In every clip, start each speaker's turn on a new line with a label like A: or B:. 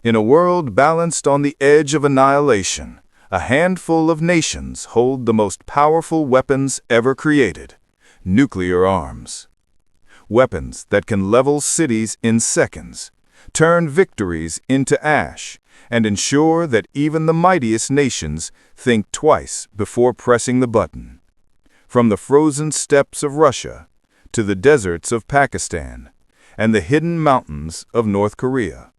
A: In a world balanced on the edge of annihilation, a handful of nations hold the most powerful weapons ever created: nuclear arms. Weapons that can level cities in seconds, turn victories into ash, and ensure that even the mightiest nations think twice before pressing the button. From the frozen steppes of Russia to the deserts of Pakistan and the hidden mountains of North Korea,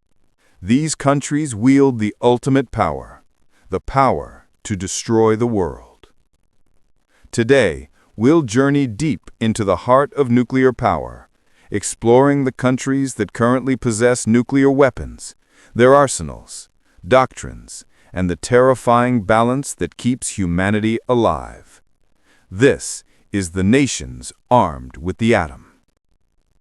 A: these countries wield the ultimate power, the power to destroy the world. Today, we'll journey deep into the heart of nuclear power, exploring the countries that currently possess nuclear weapons, their arsenals, doctrines, and the terrifying balance that keeps humanity alive. This is the nations armed with the atom.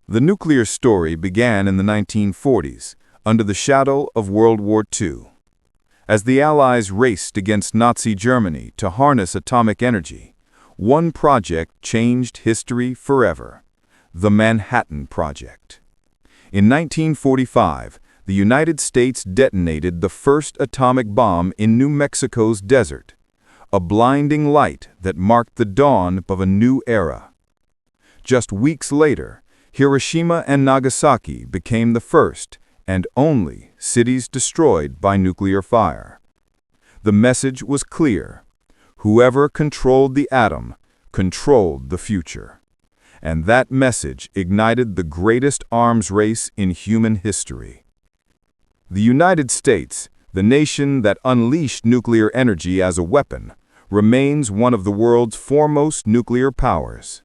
A: The nuclear story began in the 1940s, under the shadow of World War II. As the Allies raced against Nazi Germany to harness atomic energy, one project changed history forever: the Manhattan Project. In 1945, the United States detonated the first atomic bomb in New Mexico's desert, a blinding light that marked the dawn of a new era. Just weeks later, Hiroshima and Nagasaki became the first and only cities destroyed by nuclear fire. The message was clear: whoever controlled the atom controlled the future. And that message ignited the greatest arms race in human history. The United States, the nation that unleashed nuclear energy as a weapon, remains one of the world's foremost nuclear powers.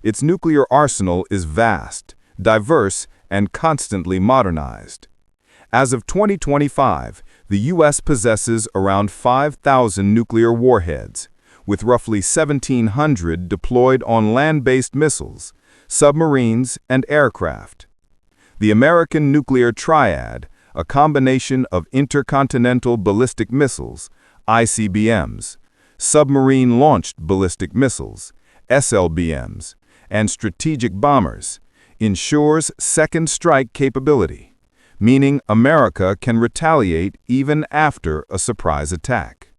A: Its nuclear arsenal is vast, diverse, and constantly modernized. As of 2025, the U.S. possesses around 5,000 nuclear warheads, with roughly 1,700 deployed on land-based missiles, submarines, and aircraft. The American nuclear triad, a combination of intercontinental ballistic missiles, ICBMs, submarine-launched ballistic missiles, SLBMs, and strategic bombers, ensures second strike capability, meaning America can retaliate even after a surprise attack.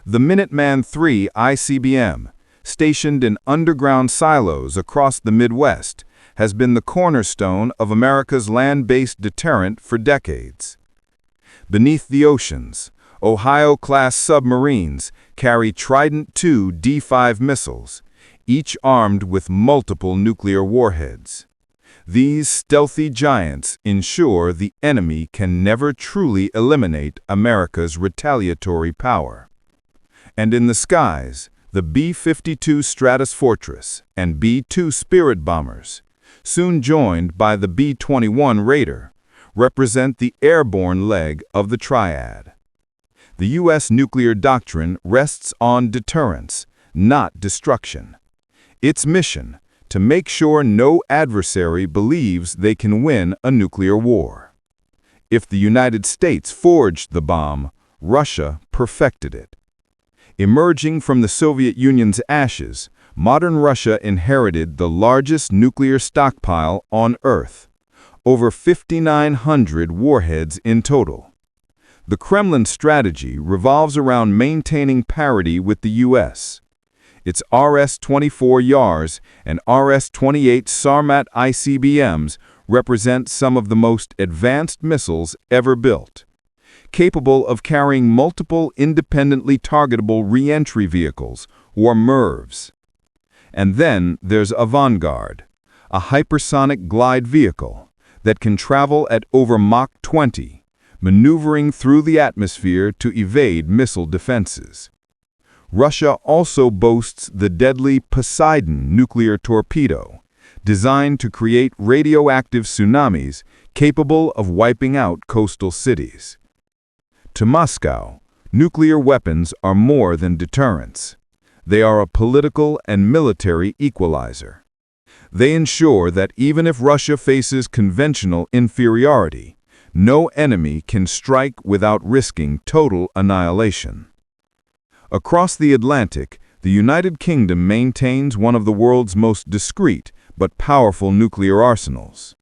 A: The Minuteman III ICBM, stationed in underground silos across the Midwest, has been the cornerstone of America's land-based deterrent for decades. Beneath the oceans, Ohio-class submarines carry Trident II D5 missiles, each armed with multiple nuclear warheads. These stealthy giants ensure the enemy can never truly eliminate America's retaliatory power. And in the skies, the B-52 Stratus Fortress and B-2 Spirit bombers, soon joined by the B-21 Raider, represent the airborne leg of the triad. The U.S. nuclear doctrine rests on deterrence, not destruction. Its mission: to make sure no adversary believes they can win a nuclear war. If the United States forged the bomb, Russia perfected it. Emerging from the Soviet Union's ashes, modern Russia inherited the largest nuclear stockpile on Earth, over 5,900 warheads in total. The Kremlin strategy revolves around maintaining parity with the U.S. Its RS-24 Yars and RS-28 Sarmat ICBMs represent some of the most advanced missiles ever built, capable of carrying multiple independently targetable re-entry vehicles, or MIRVs. And then there's Avangard, a hypersonic glide vehicle that can travel at over Mach 20, maneuvering through the atmosphere to evade missile defenses. Russia also boasts the deadly Poseidon nuclear torpedo, designed to create radioactive tsunamis capable of wiping out coastal cities. To Moscow, nuclear weapons are more than deterrence. They are a political and military equalizer. They ensure that even if Russia faces conventional inferiority, no enemy can strike without risking total annihilation. Across the Atlantic, the United Kingdom maintains one of the world's most discreet but powerful nuclear arsenals.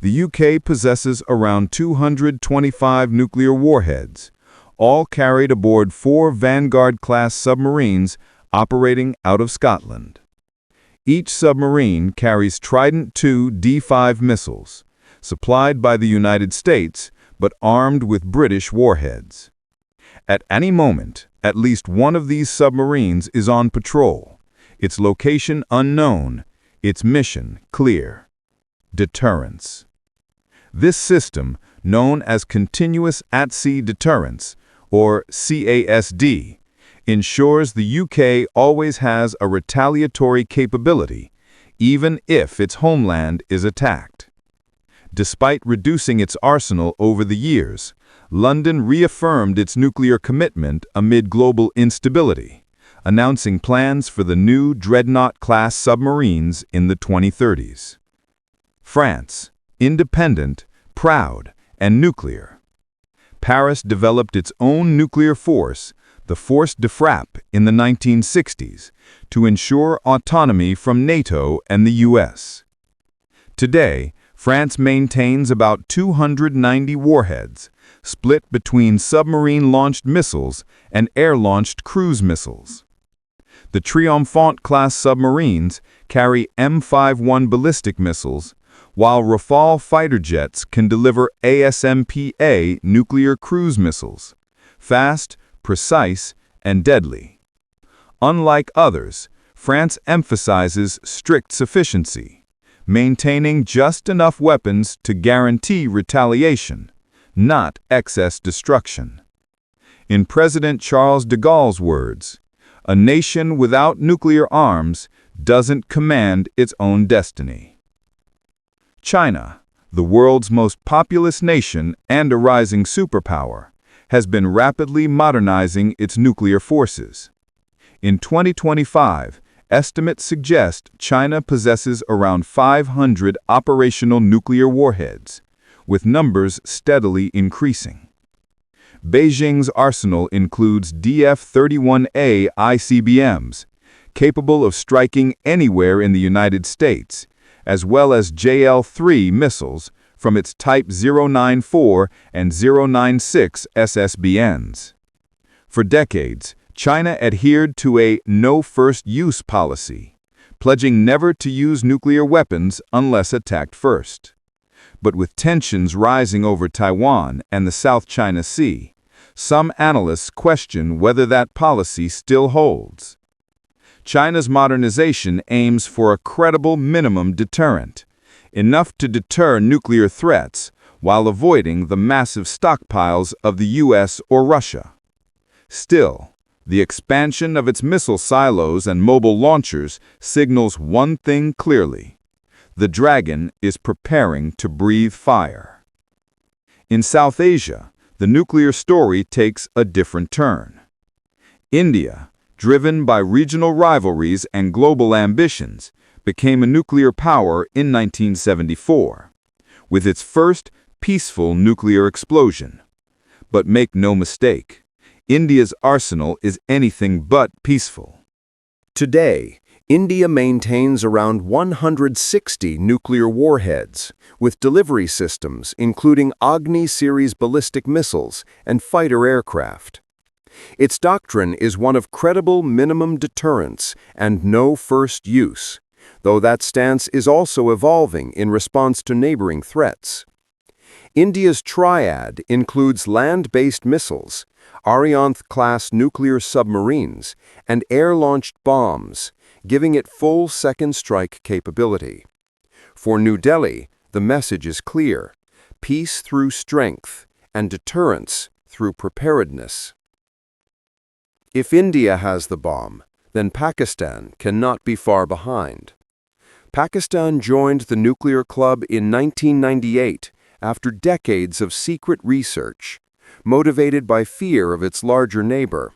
A: The UK possesses around 225 nuclear warheads, all carried aboard 4 Vanguard-class submarines operating out of Scotland. Each submarine carries Trident II D5 missiles, supplied by the United States but armed with British warheads. At any moment, at least one of these submarines is on patrol, its location unknown, its mission clear. Deterrence. This system, known as Continuous At-Sea Deterrence, or CASD, ensures the UK always has a retaliatory capability, even if its homeland is attacked. Despite reducing its arsenal over the years, London reaffirmed its nuclear commitment amid global instability, announcing plans for the new Dreadnought-class submarines in the 2030s. France, independent, proud, and nuclear. Paris developed its own nuclear force, the Force de Frappe, in the 1960s, to ensure autonomy from NATO and the US. Today, France maintains about 290 warheads, split between submarine-launched missiles and air-launched cruise missiles. The Triomphant-class submarines carry M51 ballistic missiles, while Rafale fighter jets can deliver ASMPA nuclear cruise missiles, fast, precise, and deadly. Unlike others, France emphasizes strict sufficiency, maintaining just enough weapons to guarantee retaliation, not excess destruction. In President Charles de Gaulle's words, "A nation without nuclear arms doesn't command its own destiny." China, the world's most populous nation and a rising superpower, has been rapidly modernizing its nuclear forces. In 2025, estimates suggest China possesses around 500 operational nuclear warheads, with numbers steadily increasing. Beijing's arsenal includes DF-31A ICBMs, capable of striking anywhere in the United States, as well as JL-3 missiles from its Type 094 and 096 SSBNs. For decades, China adhered to a no-first-use policy, pledging never to use nuclear weapons unless attacked first. But with tensions rising over Taiwan and the South China Sea, some analysts question whether that policy still holds. China's modernization aims for a credible minimum deterrent, enough to deter nuclear threats while avoiding the massive stockpiles of the US or Russia. Still, the expansion of its missile silos and mobile launchers signals one thing clearly: the dragon is preparing to breathe fire. In South Asia, the nuclear story takes a different turn. India, driven by regional rivalries and global ambitions, became a nuclear power in 1974, with its first peaceful nuclear explosion. But make no mistake, India's arsenal is anything but peaceful.
B: Today, India maintains around 160 nuclear warheads, with delivery systems including Agni-series ballistic missiles and fighter aircraft. Its doctrine is one of credible minimum deterrence and no first use, though that stance is also evolving in response to neighboring threats. India's triad includes land-based missiles, Ariane-class nuclear submarines, and air-launched bombs, giving it full second strike capability. For New Delhi, the message is clear: peace through strength and deterrence through preparedness. If India has the bomb, then Pakistan cannot be far behind. Pakistan joined the nuclear club in 1998 after decades of secret research, motivated by fear of its larger neighbor.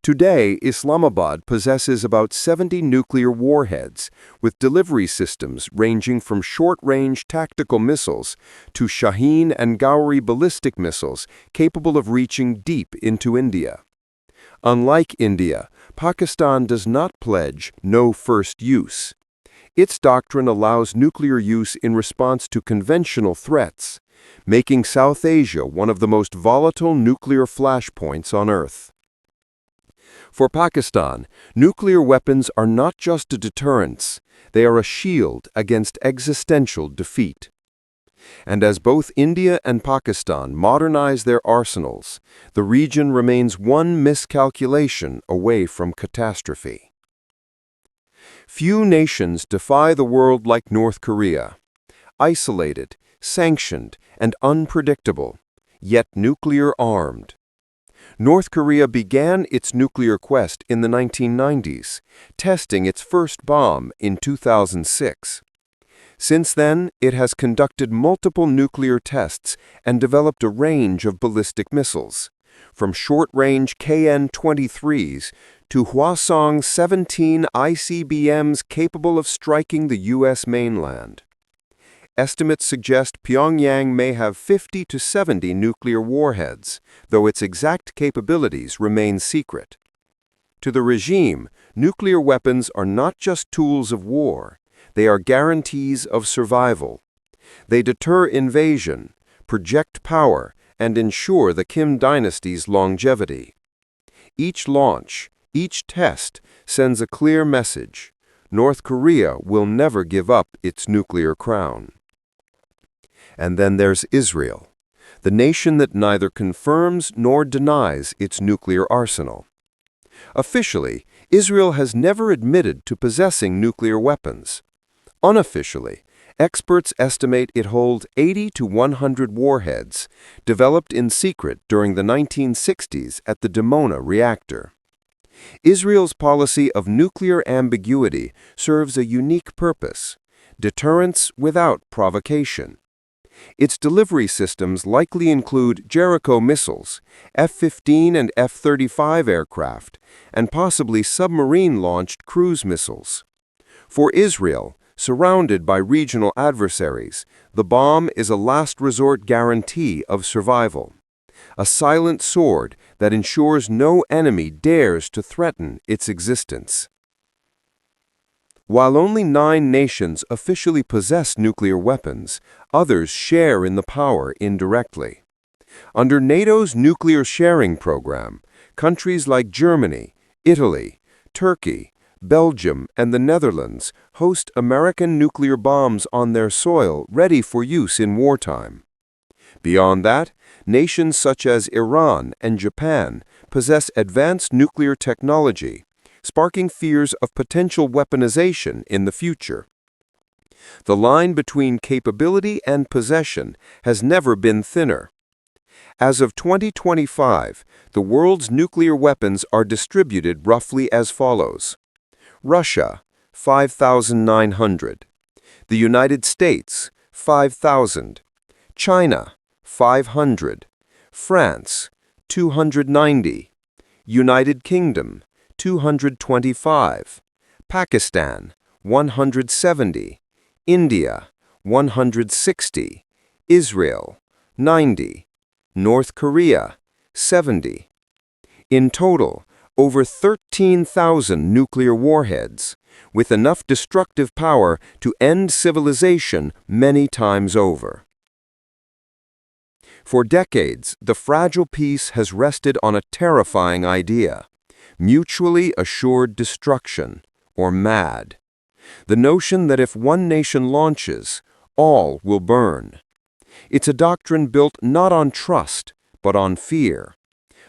B: Today, Islamabad possesses about 70 nuclear warheads, with delivery systems ranging from short-range tactical missiles to Shaheen and Gauri ballistic missiles capable of reaching deep into India. Unlike India, Pakistan does not pledge no first use. Its doctrine allows nuclear use in response to conventional threats, making South Asia one of the most volatile nuclear flashpoints on Earth. For Pakistan, nuclear weapons are not just a deterrence, they are a shield against existential defeat. And as both India and Pakistan modernize their arsenals, the region remains one miscalculation away from catastrophe. Few nations defy the world like North Korea. Isolated, sanctioned, and unpredictable, yet nuclear-armed. North Korea began its nuclear quest in the 1990s, testing its first bomb in 2006. Since then, it has conducted multiple nuclear tests and developed a range of ballistic missiles, from short-range KN-23s to Hwasong-17 ICBMs capable of striking the U.S. mainland. Estimates suggest Pyongyang may have 50 to 70 nuclear warheads, though its exact capabilities remain secret. To the regime, nuclear weapons are not just tools of war. They are guarantees of survival. They deter invasion, project power, and ensure the Kim dynasty's longevity. Each launch, each test, sends a clear message. North Korea will never give up its nuclear crown. And then there's Israel, the nation that neither confirms nor denies its nuclear arsenal. Officially, Israel has never admitted to possessing nuclear weapons. Unofficially, experts estimate it holds 80 to 100 warheads, developed in secret during the 1960s at the Dimona reactor. Israel's policy of nuclear ambiguity serves a unique purpose: deterrence without provocation. Its delivery systems likely include Jericho missiles, F-15 and F-35 aircraft, and possibly submarine-launched cruise missiles. For Israel, surrounded by regional adversaries, the bomb is a last-resort guarantee of survival, a silent sword that ensures no enemy dares to threaten its existence. While only 9 nations officially possess nuclear weapons, others share in the power indirectly. Under NATO's nuclear sharing program, countries like Germany, Italy, Turkey, Belgium, and the Netherlands host American nuclear bombs on their soil ready for use in wartime. Beyond that, nations such as Iran and Japan possess advanced nuclear technology, sparking fears of potential weaponization in the future. The line between capability and possession has never been thinner. As of 2025, the world's nuclear weapons are distributed roughly as follows: Russia, 5,900. The United States, 5,000. China, 500. France, 290. United Kingdom, 225. Pakistan, 170. India, 160. Israel, 90. North Korea, 70. In total, over 13,000 nuclear warheads, with enough destructive power to end civilization many times over. For decades, the fragile peace has rested on a terrifying idea: mutually assured destruction, or MAD. The notion that if one nation launches, all will burn. It's a doctrine built not on trust, but on fear.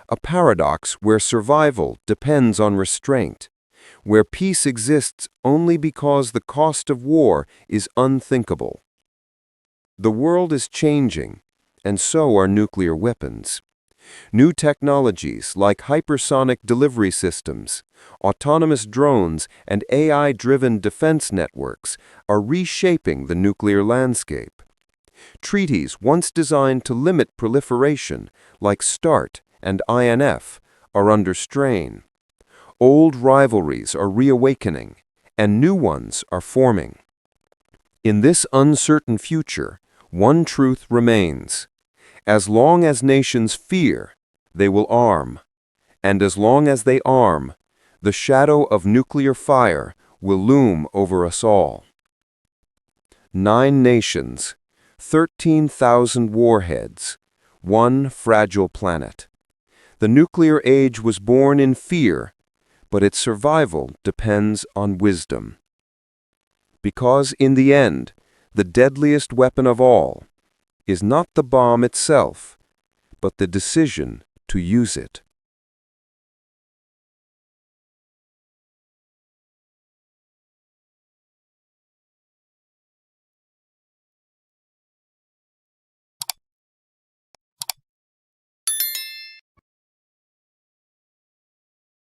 B: A paradox where survival depends on restraint, where peace exists only because the cost of war is unthinkable. The world is changing, and so are nuclear weapons. New technologies like hypersonic delivery systems, autonomous drones, and AI-driven defense networks are reshaping the nuclear landscape. Treaties once designed to limit proliferation, like START and INF, are under strain. Old rivalries are reawakening, and new ones are forming. In this uncertain future, one truth remains: as long as nations fear, they will arm. And as long as they arm, the shadow of nuclear fire will loom over us all. 9 nations, 13,000 warheads, one fragile planet. The nuclear age was born in fear, but its survival depends on wisdom. Because in the end, the deadliest weapon of all is not the bomb itself, but the decision to use it.